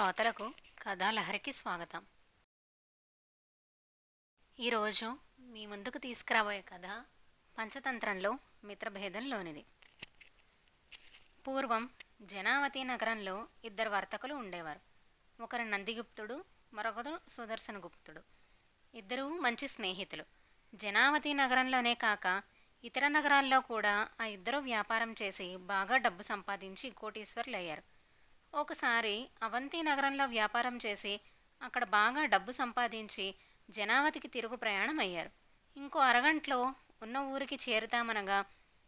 శ్రోతలకు కథాలహరికి స్వాగతం. ఈరోజు మీ ముందుకు తీసుకురాబోయే కథ పంచతంత్రంలో మిత్రభేదంలోనిది. పూర్వం జనావతి నగరంలో ఇద్దరు వర్తకులు ఉండేవారు. ఒకరు నందిగుప్తుడు, మరొకరు సుదర్శనగుప్తుడు. ఇద్దరూ మంచి స్నేహితులు. జనావతి నగరంలోనే కాక ఇతర నగరాల్లో కూడా ఆ ఇద్దరు వ్యాపారం చేసి బాగా డబ్బు సంపాదించి కోటీశ్వరులయ్యారు. ఒకసారి అవంతి నగరంలో వ్యాపారం చేసి అక్కడ బాగా డబ్బు సంపాదించి జనావతికి తిరుగు ప్రయాణం అయ్యారు. ఇంకో అరగంటలో ఉన్న ఊరికి చేరుతామనగా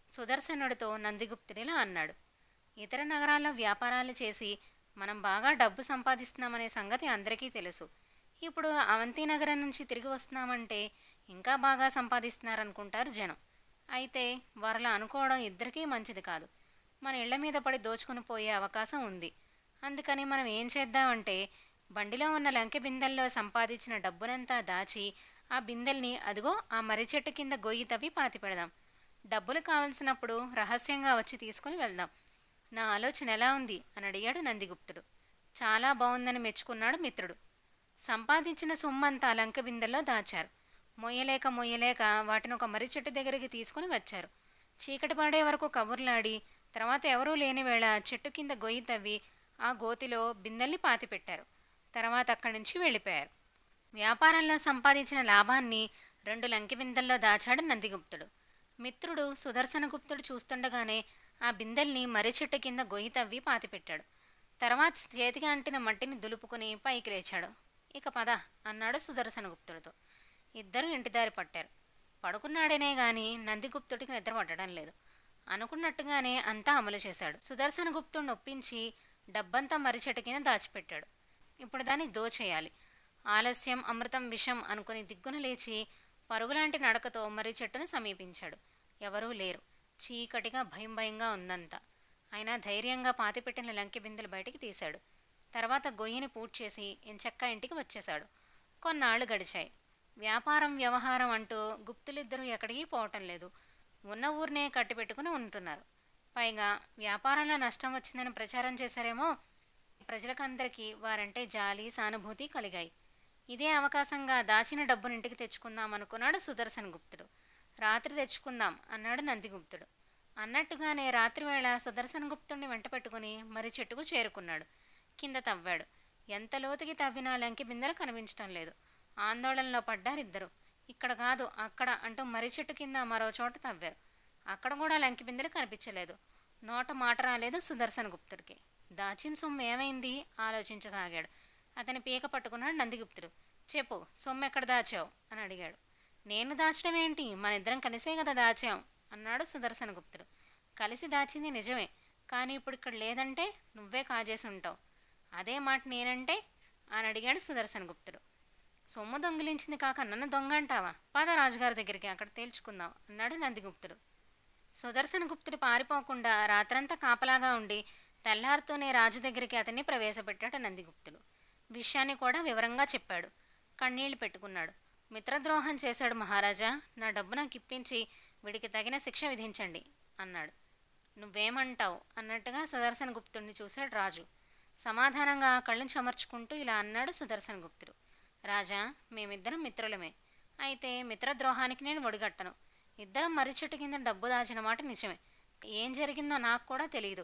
సుదర్శనుడితో నందిగుప్తుడిలా అన్నాడు, ఇతర నగరాల్లో వ్యాపారాలు చేసి మనం బాగా డబ్బు సంపాదిస్తున్నామనే సంగతి అందరికీ తెలుసు. ఇప్పుడు అవంతి నగరం నుంచి తిరిగి వస్తున్నామంటే ఇంకా బాగా సంపాదిస్తున్నారనుకుంటారు జనం. అయితే వారిలా అనుకోవడం ఇద్దరికీ మంచిది కాదు. మన ఇళ్ల మీద పడి దోచుకుని పోయే అవకాశం ఉంది. అందుకని మనం ఏం చేద్దామంటే బండిలో ఉన్న లంకె బిందెల్లో సంపాదించిన డబ్బునంతా దాచి ఆ బిందెల్ని అదిగో ఆ మర్రి చెట్టు కింద గొయ్యి తవ్వి పాతి పెడదాం. డబ్బులు కావలసినప్పుడు రహస్యంగా వచ్చి తీసుకుని వెళ్దాం. నా ఆలోచన ఎలా ఉంది అని అడిగాడు నందిగుప్తుడు. చాలా బాగుందని మెచ్చుకున్నాడు మిత్రుడు. సంపాదించిన సొమ్మంతా లంకె బిందెల్లో దాచారు. మొయ్యలేక వాటిని ఒక మర్రి చెట్టు దగ్గరికి తీసుకుని వచ్చారు. చీకటి పడే వరకు కబుర్లాడి తర్వాత ఎవరూ లేని వేళ చెట్టు కింద గొయ్యి తవ్వి ఆ గోతిలో బిందెల్ని పాతిపెట్టారు. తర్వాత అక్కడి నుంచి వెళ్ళిపోయారు. వ్యాపారంలో సంపాదించిన లాభాన్ని 2 లంకె బిందెల్లో దాచాడు నందిగుప్తుడు. మిత్రుడు సుదర్శనగుప్తుడు చూస్తుండగానే ఆ బిందెల్ని మర్రి చెట్టు కింద గొయ్యి తవ్వి పాతిపెట్టాడు. తర్వాత చేతికి అంటిన మట్టిని దులుపుకుని పైకి లేచాడు. ఇక పద అన్నాడు సుదర్శనగుప్తుడితో. ఇద్దరూ ఇంటిదారి పట్టారు. పడుకున్నాడనే గాని నందిగుప్తుడికి నిద్ర పట్టడం లేదు. అనుకున్నట్టుగానే అంతా అమలు చేశాడు. సుదర్శనగుప్తుడిని ఒప్పించి డబ్బంతా మర్రి చెట్టు కింద దాచిపెట్టాడు. ఇప్పుడు దాన్ని దోచేయాలి. ఆలస్యం అమృతం విషం అనుకుని దిగ్గున లేచి పరుగులాంటి నడకతో మర్రి చెట్టును సమీపించాడు. ఎవరూ లేరు. చీకటిగా భయంగా ఉందంతా. అయినా ధైర్యంగా పాతిపెట్టిన లంకె బిందెలు బయటికి తీశాడు. తర్వాత గొయ్యిని పూడ్చేసి ఎంచక్కా ఇంటికి వచ్చేశాడు. కొన్నాళ్లు గడిచాయి. వ్యవహారం అంటూ గుప్తులిద్దరూ ఎక్కడికి పోవటం లేదు. ఉన్న ఊరినే కట్టిపెట్టుకుని ఉంటున్నారు. పైగా వ్యాపారంలో నష్టం వచ్చిందని ప్రచారం చేశారేమో. ప్రజలకందరికీ వారంటే జాలి సానుభూతి కలిగాయి. ఇదే అవకాశంగా దాచిన డబ్బును ఇంటికి తెచ్చుకుందాం అనుకున్నాడు సుదర్శనగుప్తుడు. రాత్రి తెచ్చుకుందాం అన్నాడు నందిగుప్తుడు. అన్నట్టుగానే రాత్రివేళ సుదర్శనగుప్తుడిని వెంట పెట్టుకుని మర్రి చెట్టుకు చేరుకున్నాడు. కింద తవ్వాడు. ఎంత లోతుకి తవ్వినా లంకె బిందెలు కనిపించటం లేదు. ఆందోళనలో పడ్డారిద్దరు. ఇక్కడ కాదు అక్కడ అంటూ మర్రి చెట్టు కింద మరో చోట తవ్వారు. అక్కడ కూడా లంకె బిందెలు కనిపించలేదు. నోట మాట రాలేదు సుదర్శనగుప్తుడికి. దాచిన సొమ్ము ఏమైంది ఆలోచించసాగాడు. అతని పీక పట్టుకున్నాడు నందిగుప్తుడు. చెప్పు, సొమ్ము ఎక్కడ దాచావు అని అడిగాడు. నేను దాచడం ఏంటి, మన ఇద్దరం కలిసే కదా దాచాం అన్నాడు సుదర్శనగుప్తుడు. కలిసి దాచింది నిజమే, కానీ ఇప్పుడు ఇక్కడ లేదంటే నువ్వే కాజేసి ఉంటావు. అదే మాట నేనంటే అని అడిగాడు సుదర్శనగుప్తుడు. సొమ్ము దొంగిలించింది కాక నన్ను దొంగ అంటావా? పద రాజుగారి దగ్గరికి, అక్కడ తేల్చుకుందాం అన్నాడు నందిగుప్తుడు. సుదర్శనగుప్తుడు పారిపోకుండా రాత్రంతా కాపలాగా ఉండి తెల్లారితోనే రాజు దగ్గరికి అతన్ని ప్రవేశపెట్టాడు నందిగుప్తుడు. విషయాన్ని కూడా వివరంగా చెప్పాడు. కన్నీళ్లు పెట్టుకున్నాడు. మిత్రద్రోహం చేశాడు మహారాజా, నా డబ్బు నాకు ఇప్పించి వీడికి తగిన శిక్ష విధించండి అన్నాడు. నువ్వేమంటావు అన్నట్టుగా సుదర్శనగుప్తుడిని చూశాడు రాజు. సమాధానంగా కళ్ళు చెమర్చుకుంటూ ఇలా అన్నాడు సుదర్శనగుప్తుడు. రాజా, మేమిద్దరం మిత్రులమే. అయితే మిత్రద్రోహానికి నేను ఒడిగట్టను. ఇద్దరం మర్రి చెట్టు కింద డబ్బు దాచిన మాట నిజమే. ఏం జరిగిందో నాకు కూడా తెలియదు.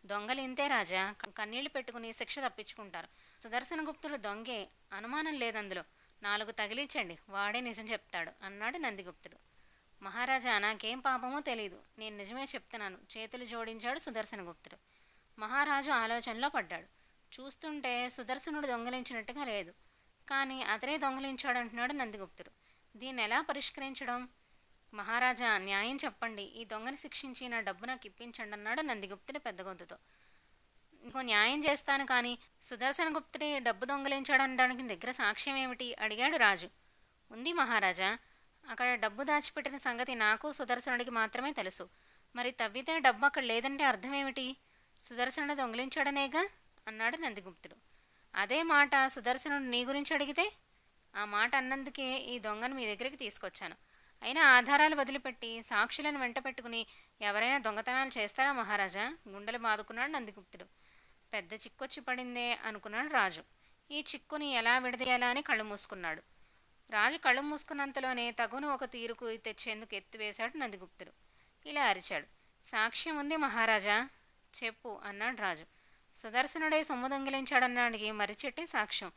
దొంగలు ఇంతే రాజా, కన్నీళ్లు పెట్టుకుని శిక్ష తప్పించుకుంటారు. సుదర్శనగుప్తుడు దొంగే, అనుమానం లేదందులో. 4 తగిలించండి, వాడే నిజం చెప్తాడు అన్నాడు నందిగుప్తుడు. మహారాజా, నాకేం పాపమో తెలీదు, నేను నిజమే చెప్తున్నాను చేతులు జోడించాడు సుదర్శనగుప్తుడు. మహారాజు ఆలోచనలో పడ్డాడు. చూస్తుంటే సుదర్శనుడు దొంగలించినట్టుగా లేదు, కానీ అతనే దొంగలించాడంటున్నాడు నందిగుప్తుడు. దీన్ని ఎలా పరిష్కరించడం? మహారాజా, న్యాయం చెప్పండి, ఈ దొంగని శిక్షించి నా డబ్బు నాకు ఇప్పించండి అన్నాడు నందిగుప్తుడు పెద్ద గొంతుతో. ఇంకో న్యాయం చేస్తాను, కానీ సుదర్శనగుప్తుడి డబ్బు దొంగలించాడనడానికి దగ్గర సాక్ష్యం ఏమిటి అడిగాడు రాజు. ఉంది మహారాజా, అక్కడ డబ్బు దాచిపెట్టిన సంగతి నాకు సుదర్శనుడికి మాత్రమే తెలుసు. మరి తవ్వితే డబ్బు అక్కడ లేదంటే అర్థమేమిటి? సుదర్శనుడు దొంగిలించాడనేగా అన్నాడు నందిగుప్తుడు. అదే మాట సుదర్శనుడు నీ గురించి అడిగితే? ఆ మాట అన్నందుకే ఈ దొంగను మీ దగ్గరికి తీసుకొచ్చాను. అయినా ఆధారాలు వదిలిపెట్టి సాక్షులను వెంట పెట్టుకుని ఎవరైనా దొంగతనాలు చేస్తారా మహారాజా? గుండెలు బాదుకున్నాడు నందిగుప్తుడు. పెద్ద చిక్కొచ్చి పడిందే అనుకున్నాడు రాజు. ఈ చిక్కుని ఎలా విడదీయాలా అని కళ్ళు మూసుకున్నాడు. రాజు కళ్ళు మూసుకున్నంతలోనే తగును ఒక తీరుకు తెచ్చేందుకు ఎత్తివేశాడు నందిగుప్తుడు. ఇలా అరిచాడు. సాక్ష్యం ఉంది మహారాజా, చెప్పు అన్నాడు రాజు. సుదర్శనుడే సొమ్ము దొంగిలించాడన్నాడికి మర్రి చెట్టే సాక్ష్యం.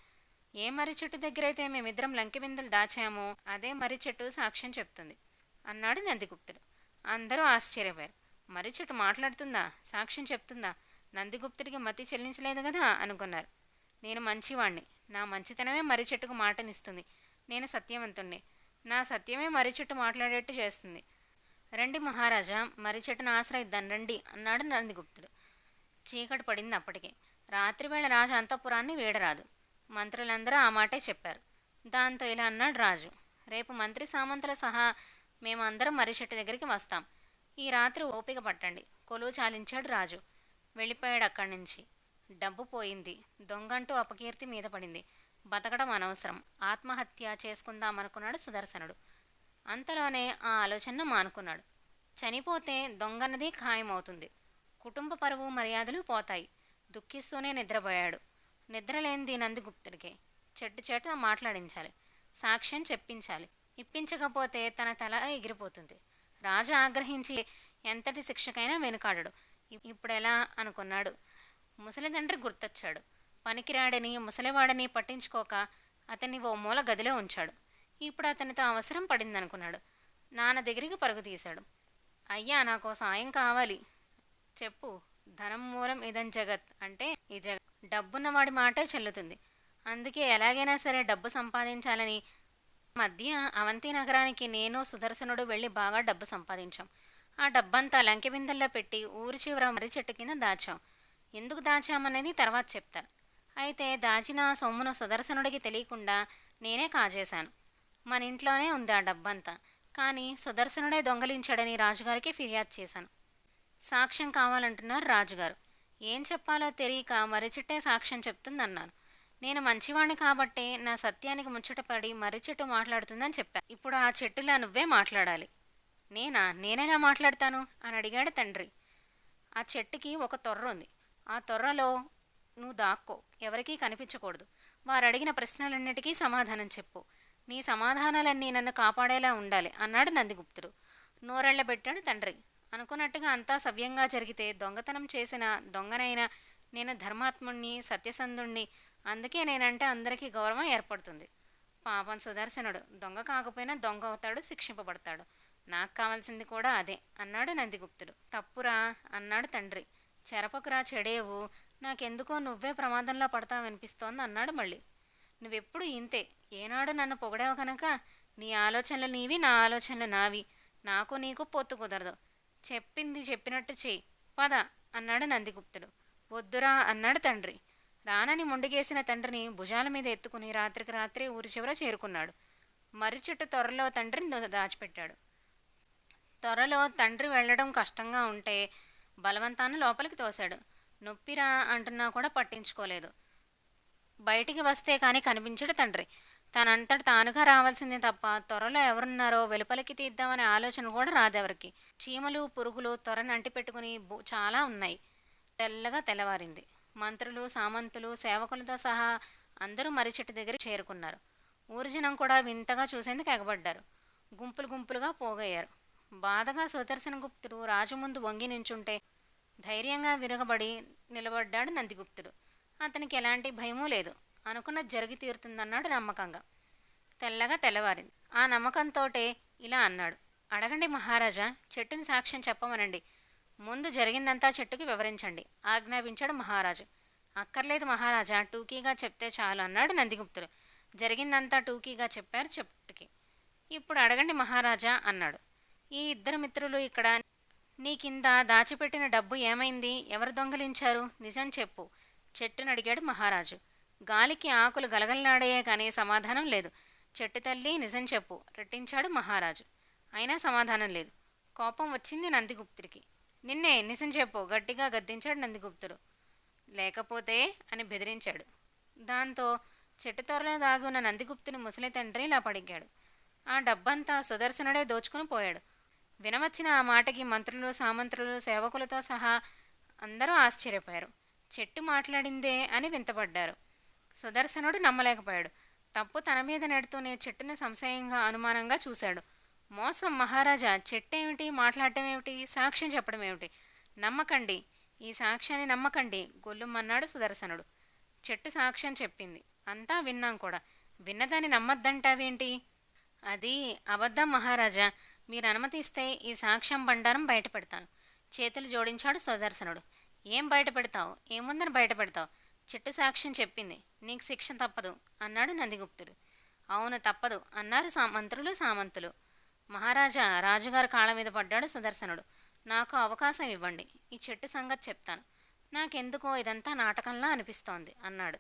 ఏ మర్రి చెట్టు దగ్గరైతే మేమిద్దరం లంకె బిందెలు దాచామో అదే మర్రి చెట్టు సాక్ష్యం చెప్తుంది అన్నాడు నందిగుప్తుడు. అందరూ ఆశ్చర్యపోయారు. మర్రి చెట్టు మాట్లాడుతుందా, సాక్ష్యం చెప్తుందా? నందిగుప్తుడికి మతి చెల్లించలేదు కదా అనుకున్నారు. నేను మంచివాణ్ణి, నా మంచితనమే మర్రి చెట్టుకు మాటనిస్తుంది. నేను సత్యవంతుణ్ణి, నా సత్యమే మర్రి చెట్టు మాట్లాడేట్టు చేస్తుంది. రండి మహారాజా, మర్రి చెట్టును ఆశ్రయిద్దాం రండి అన్నాడు నందిగుప్తుడు. చీకటి పడింది అప్పటికే. రాత్రివేళ రాజు అంతఃపురాన్ని వీడరాదు. మంత్రులందరూ ఆ మాటే చెప్పారు. దాంతో ఇలా అన్నాడు రాజు. రేపు మంత్రి సామంతుల సహా మేమందరం మర్రి చెట్టు దగ్గరికి వస్తాం. ఈ రాత్రి ఓపిక పట్టండి. కొలువు చాలించాడు రాజు. వెళ్ళిపోయాడు అక్కడి నుంచి. డబ్బు పోయింది, దొంగంటూ అపకీర్తి మీద పడింది. బతకడం అనవసరం, ఆత్మహత్య చేసుకుందామనుకున్నాడు సుదర్శనుడు. అంతలోనే ఆ ఆలోచన మానుకున్నాడు. చనిపోతే దొంగన్నది ఖాయమవుతుంది. కుటుంబ పరువు మర్యాదలు పోతాయి. దుఃఖిస్తూనే నిద్రపోయాడు. నిద్రలేనిది నందిగుప్తుడికే. చెట్టు చేట మాట్లాడించాలి, సాక్ష్యం చెప్పించాలి. ఇప్పించకపోతే తన తల ఎగిరిపోతుంది. రాజు ఆగ్రహించి ఎంతటి శిక్షకైనా వెనుకాడడు. ఇప్పుడెలా అనుకున్నాడు. ముసలి తండ్రి గుర్తొచ్చాడు. పనికిరాడని ముసలివాడని పట్టించుకోక అతన్ని ఓ మూల గదిలో ఉంచాడు. ఇప్పుడు అతనితో అవసరం పడిందనుకున్నాడు. నాన్న దగ్గరికి పరుగు తీశాడు. అయ్యా, నాకు సాయం కావాలి, చెప్పు. ధనం మూలం ఇదం జగత్ అంటే ఈ డబ్బున్నవాడి మాటే చెల్లుతుంది. అందుకే ఎలాగైనా సరే డబ్బు సంపాదించాలని మధ్య అవంతి నగరానికి నేను సుదర్శనుడు వెళ్ళి బాగా డబ్బు సంపాదించాం. ఆ డబ్బంతా లంకె బిందెల్లో పెట్టి ఊరి చివర మర్రి చెట్టు కింద దాచాం. ఎందుకు దాచామనేది తర్వాత చెప్తాను. అయితే దాచిన సొమ్మును సుదర్శనుడికి తెలియకుండా నేనే కాజేశాను. మన ఇంట్లోనే ఉంది ఆ డబ్బంతా. కానీ సుదర్శనుడే దొంగలించాడని రాజుగారికి ఫిర్యాదు చేశాను. సాక్ష్యం కావాలంటున్నారు రాజుగారు. ఏం చెప్పాలో తెలియక మర్రి చెట్టే సాక్ష్యం చెప్తుందన్నాను. నేను మంచివాణ్ణి కాబట్టే నా సత్యానికి ముచ్చటపడి మర్రి చెట్టు మాట్లాడుతుందని చెప్పాను. ఇప్పుడు ఆ చెట్టులా నువ్వే మాట్లాడాలి. నేనెలా మాట్లాడతాను అని అడిగాడు తండ్రి. ఆ చెట్టుకి ఒక తొర్ర ఉంది. ఆ తొర్రలో నువ్వు దాక్కో, ఎవరికీ కనిపించకూడదు. వారు అడిగిన ప్రశ్నలన్నిటికీ సమాధానం చెప్పు. నీ సమాధానాలన్నీ నన్ను కాపాడేలా ఉండాలి అన్నాడు నందిగుప్తుడు. నోరెళ్లబెట్టాడు తండ్రి. అనుకున్నట్టుగా అంతా సవ్యంగా జరిగితే దొంగతనం చేసిన దొంగనైనా నేను ధర్మాత్ముణ్ణి, సత్యసంధుణ్ణి. అందుకే నేనంటే అందరికీ గౌరవం ఏర్పడుతుంది. పాపం సుదర్శనుడు దొంగ కాకపోయినా దొంగ అవుతాడు, శిక్షింపబడతాడు. నాకు కావాల్సింది కూడా అదే అన్నాడు నందిగుప్తుడు. తప్పురా అన్నాడు తండ్రి. చెరపకురా చెడేవు, నాకెందుకో నువ్వే ప్రమాదంలో పడతావనిపిస్తోంది అన్నాడు మళ్ళీ. నువ్వెప్పుడు ఇంతే, ఏనాడు నన్ను పొగడావు కనుక నీ ఆలోచనలు నీవి, నా ఆలోచనలు నావి. నాకు నీకు పొత్తు కుదరదు. చెప్పింది చెప్పినట్టు చెయ్యి, పద అన్నాడు నందిగుప్తుడు. వద్దురా అన్నాడు తండ్రి. రానని ముండిగేసిన తండ్రిని భుజాల మీద ఎత్తుకుని రాత్రికి రాత్రే ఊరి చివర చేరుకున్నాడు. మర్రి చెట్టు త్వరలో తండ్రిని దాచిపెట్టాడు. త్వరలో తండ్రి వెళ్లడం కష్టంగా ఉంటే బలవంతాన్ని లోపలికి తోశాడు. నొప్పిరా అంటున్నా కూడా పట్టించుకోలేదు. బయటికి వస్తే కానీ కనిపించడు తండ్రి. తనంతటి తానుగా రావాల్సిందే తప్ప త్వరలో ఎవరున్నారో వెలుపలికి తీద్దామనే ఆలోచన కూడా రాదెవరికి. చీమలు పురుగులు త్వరని అంటిపెట్టుకుని చాలా ఉన్నాయి. తెల్లగా తెల్లవారింది. మంత్రులు, సామంతులు, సేవకులతో సహా అందరూ మర్రి చెట్టు దగ్గర చేరుకున్నారు. ఊరి జనం కూడా వింతగా చూసేందుకు ఎగబడ్డారు. గుంపులు గుంపులుగా పోగయ్యారు. బాధగా సుదర్శన గుప్తుడు రాజు ముందు వంగి నించుంటే ధైర్యంగా విరగబడి నిలబడ్డాడు నందిగుప్తుడు. అతనికి ఎలాంటి భయమూ లేదు. అనుకున్నది జరిగి తీరుతుందన్నాడు నమ్మకంగా. తెల్లగా తెల్లవారింది. ఆ నమ్మకంతోటే ఇలా అన్నాడు. అడగండి మహారాజా, చెట్టుని సాక్ష్యం చెప్పమనండి. ముందు జరిగిందంతా చెట్టుకి వివరించండి ఆజ్ఞాపించాడు మహారాజు. అక్కర్లేదు మహారాజా, టూకీగా చెప్తే చాలు అన్నాడు నందిగుప్తుడు. జరిగిందంతా టూకీగా చెప్పారు చెట్టుకి. ఇప్పుడు అడగండి మహారాజా అన్నాడు. ఈ ఇద్దరు మిత్రులు ఇక్కడ నీ కింద దాచిపెట్టిన డబ్బు ఏమైంది? ఎవరు దొంగలించారు? నిజం చెప్పు చెట్టును అడిగాడు మహారాజు. గాలికి ఆకులు గలగలలాడాయే కానీ సమాధానం లేదు. చెట్టు తల్లి నిజం చెప్పు రెట్టించాడు మహారాజు. అయినా సమాధానం లేదు. కోపం వచ్చింది నందిగుప్తుడికి. నిన్నే నిజం చెప్పు గట్టిగా గద్దించాడు నందిగుప్తుడు. లేకపోతే అని బెదిరించాడు. దాంతో చెట్టు త్వరలో దాగున్న నందిగుప్తుని ముసలి తండ్రి ఇలా పడిగాడు. ఆ డబ్బంతా సుదర్శనుడే దోచుకుని పోయాడు. వినవచ్చిన ఆ మాటకి మంత్రులు, సామంత్రులు, సేవకులతో సహా అందరూ ఆశ్చర్యపోయారు. చెట్టు మాట్లాడిందే అని వింతపడ్డారు. సుదర్శనుడు నమ్మలేకపోయాడు. తప్పు తన మీద నెడుతూనే చెట్టుని సంశయంగా అనుమానంగా చూశాడు. మోసం మహారాజా, చెట్టేమిటి మాట్లాడటం ఏమిటి, సాక్ష్యం చెప్పడం ఏమిటి? నమ్మకండి, ఈ సాక్ష్యాన్ని నమ్మకండి గొల్లుమన్నాడు సుదర్శనుడు. చెట్టు సాక్ష్యం చెప్పింది. అంతా విన్నాం కూడా. విన్నదాన్ని నమ్మద్దంటావేంటి? అది అబద్ధం మహారాజా. మీరు అనుమతిస్తే ఈ సాక్ష్యం బండారం బయటపెడతాను. చేతులు జోడించాడు సుదర్శనుడు. ఏం బయటపెడతావు? ఏముందని బయటపెడతావు? చెట్టు సాక్ష్యం చెప్పింది. నీకు శిక్ష తప్పదు అన్నాడు నందిగుప్తుడు. అవును తప్పదు అన్నారు మంత్రులు సామంతులు. మహారాజా, రాజుగారు కాళ్ళ మీద పడ్డాడు సుదర్శనుడు. నాకు అవకాశం ఇవ్వండి, ఈ చెట్టు సంగతి చెప్తాను. నాకెందుకో ఇదంతా నాటకంలా అనిపిస్తోంది అన్నాడు.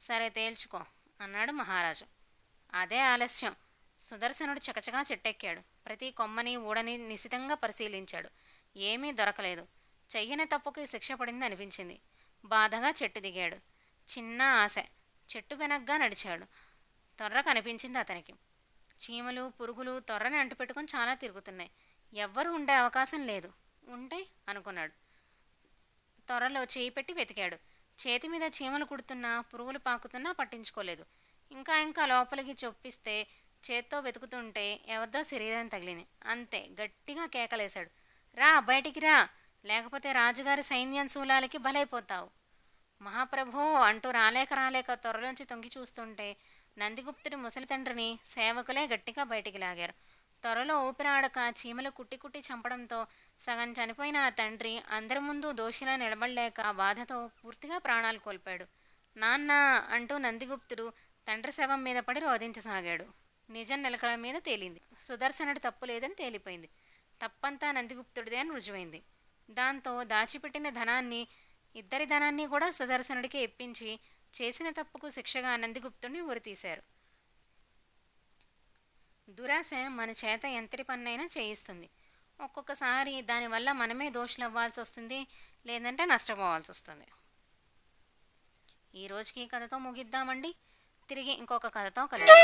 సరే తేల్చుకో అన్నాడు మహారాజు. అదే ఆలస్యం. సుదర్శనుడు చకచకా చెట్టెక్కాడు. ప్రతి కొమ్మని ఊడని నిశితంగా పరిశీలించాడు. ఏమీ దొరకలేదు. చెయ్యని తప్పుకి శిక్ష పడింది అనిపించింది. బాధగా చెట్టు దిగాడు. చిన్న ఆశ. చెట్టు వెనగ్గా నడిచాడు. తొర్ర కనిపించింది అతనికి. చీమలు పురుగులు తొర్రని అంటుపెట్టుకుని చాలా తిరుగుతున్నాయి. ఎవ్వరూ ఉండే అవకాశం లేదు. ఉంటే అనుకున్నాడు. త్వరలో చేయి పెట్టి వెతికాడు. చేతి మీద చీమలు కుడుతున్నా పురుగులు పాకుతున్నా పట్టించుకోలేదు. ఇంకా ఇంకా లోపలికి చొప్పిస్తే చేత్తో వెతుకుతుంటే ఎవరిదో శరీరం తగిలింది. అంతే, గట్టిగా కేకలేశాడు. రా, బయటికి రా, లేకపోతే రాజుగారి సైన్యం శూలాలకి బలైపోతావు. మహాప్రభో అంటూ రాలేక త్వరలోంచి తొంగి చూస్తుంటే నందిగుప్తుడి ముసలి తండ్రిని సేవకులే గట్టిగా బయటికి లాగారు. త్వరలో ఊపిరాడక చీమలు కుట్టి కుట్టి చంపడంతో సగం చనిపోయిన ఆ తండ్రి అందరి ముందు దోషిలా నిలబడలేక ఆ బాధతో పూర్తిగా ప్రాణాలు కోల్పాడు. నాన్న అంటూ నందిగుప్తుడు తండ్రి శవం మీద పడి రోధించసాగాడు. నిజం నిలకడ మీద తేలింది. సుదర్శనుడు తప్పు లేదని తేలిపోయింది. తప్పంతా నందిగుప్తుడిదే అని రుజువైంది. దాంతో దాచిపెట్టిన ధనాన్ని, ఇద్దరి ధనాన్ని కూడా సుదర్శనుడికి ఇప్పించి చేసిన తప్పుకు శిక్షగా నందిగుప్తుడిని ఉరితీశారు. దురాశ మన చేత ఎంతటి పన్నైనా చేయిస్తుంది. ఒక్కొక్కసారి దానివల్ల మనమే దోషులు అవ్వాల్సి వస్తుంది, లేదంటే నష్టపోవాల్సి వస్తుంది. ఈ రోజుకి ఈ కథతో ముగిద్దామండి. తిరిగి ఇంకొక కథతో కలుద్దాం.